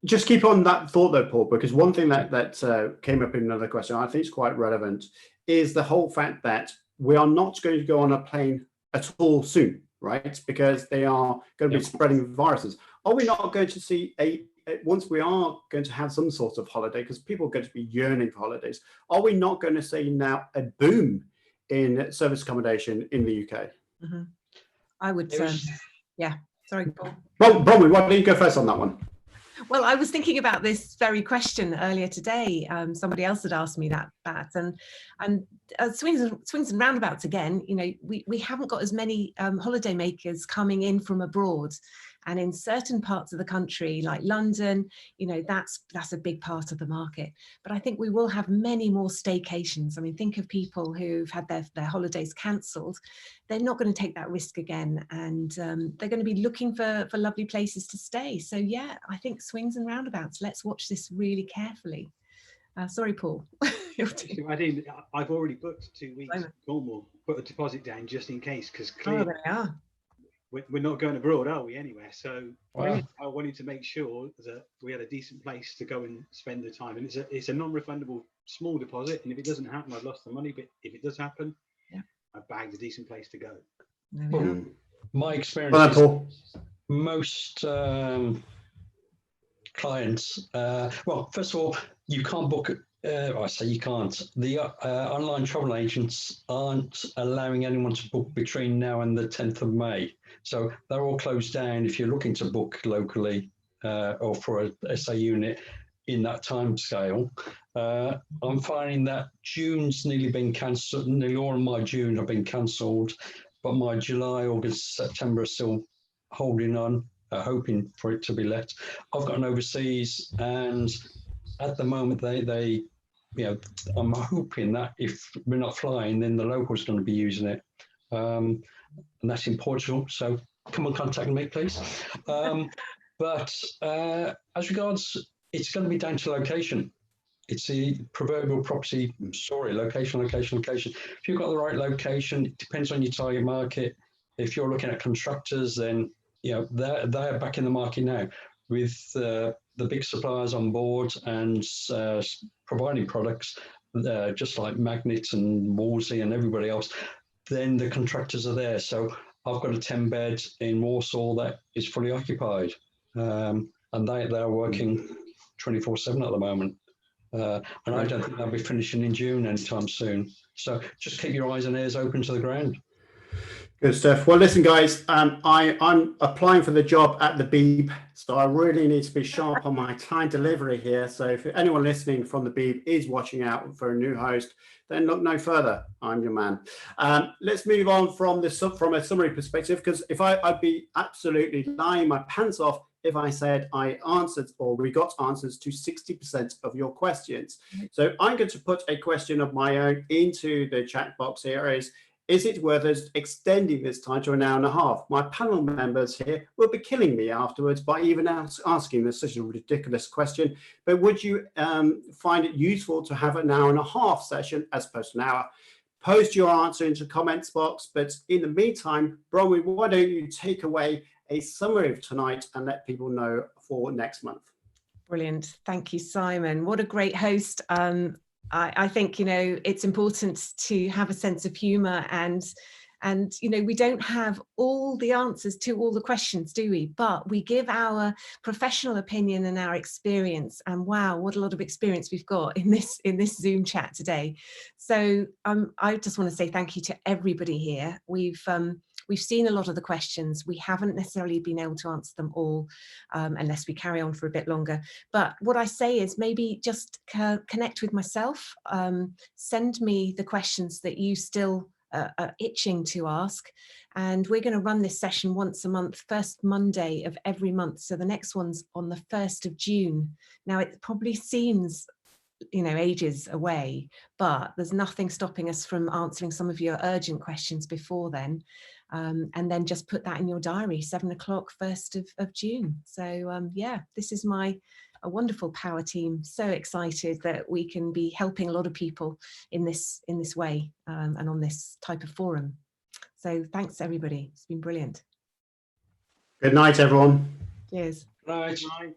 Just keep on that thought though, Paul, because one thing that came up in another question, I think is quite relevant, is the whole fact that we are not going to go on a plane at all soon, right? Because they are going to be spreading viruses. Are we not going to see once we are going to have some sort of holiday, because people are going to be yearning for holidays, are we not going to see now a boom in service accommodation in the UK? I would, yeah, sorry, Paul. Bronwen, why don't you go first on that one? Well, I was thinking about this very question earlier today. Somebody else had asked me that, and swings and roundabouts again. You know, we haven't got as many holiday makers coming in from abroad, and in certain parts of the country, like London, you know, that's a big part of the market. But I think we will have many more staycations. I mean, think of people who've had their holidays cancelled. They're not going to take that risk again, and they're going to be looking for lovely places to stay. So yeah, I think swings and roundabouts. Let's watch this really carefully. Sorry, Paul. I've already booked 2 weeks in Cornwall, put a deposit down just in case, because clearly there we are. We're not going abroad, are we, anywhere? So Wow. I wanted to make sure that we had a decent place to go and spend the time. And it's a non-refundable small deposit. And if it doesn't happen, I've lost the money. But if it does happen, yeah, I've bagged a decent place to go. Well, my experience is most clients, well, first of all, you can't book, I say you can't. The online travel agents aren't allowing anyone to book between now and the 10th of May. So they're all closed down if you're looking to book locally or for a SA unit in that time scale. I'm finding that June's nearly been cancelled. Nearly all of my June have been cancelled, but my July, August, September are still holding on, hoping for it to be let. I've got an overseas, and at the moment they you know, I'm hoping that if we're not flying, then the local's going to be using it, and that's in Portugal. So come and contact me, please. But as regards, it's going to be down to location. It's the proverbial property story: location, location, location. If you've got the right location, it depends on your target market. If you're looking at constructors, then you know they're back in the market now with the big suppliers on board and providing products, just like Magnets and Wolsey and everybody else. Then the contractors are there. So I've got a 10-bed in Warsaw that is fully occupied, and they're working 24/7 at the moment. And I don't think they'll be finishing in June anytime soon. So just keep your eyes and ears open to the ground. Good stuff. Well, listen, guys, I'm applying for the job at the Beeb, so I really need to be sharp on my time delivery here. So if anyone listening from the Beeb is watching out for a new host, then look no further. I'm your man. Let's move on from a summary perspective, because if I'd be absolutely lying my pants off if I said I answered or we got answers to 60% of your questions. So I'm going to put a question of my own into the chat box here. Is it worth us extending this time to an hour and a half? My panel members here will be killing me afterwards by even asking this such a ridiculous question. But would you find it useful to have an hour and a half session as opposed to an hour? Post your answer into the comments box. But in the meantime, Bronwen, why don't you take away a summary of tonight and let people know for next month? Brilliant. Thank you, Simon. What a great host. I think, you know, it's important to have a sense of humour, and you know, we don't have all the answers to all the questions, do we? But we give our professional opinion and our experience, and wow, what a lot of experience we've got in this Zoom chat today. So I just want to say thank you to everybody here. We've seen a lot of the questions. We haven't necessarily been able to answer them all unless we carry on for a bit longer. But what I say is maybe just connect with myself. Send me the questions that you still are itching to ask. And we're going to run this session once a month, first Monday of every month. So the next one's on the 1st of June. Now, it probably seems, you know, ages away, but there's nothing stopping us from answering some of your urgent questions before then. And then just put that in your diary, 7 o'clock, 1st of June. So yeah, this is a wonderful power team. So excited that we can be helping a lot of people in this way and on this type of forum. So thanks everybody. It's been brilliant. Good night, everyone. Cheers. Right. Bye.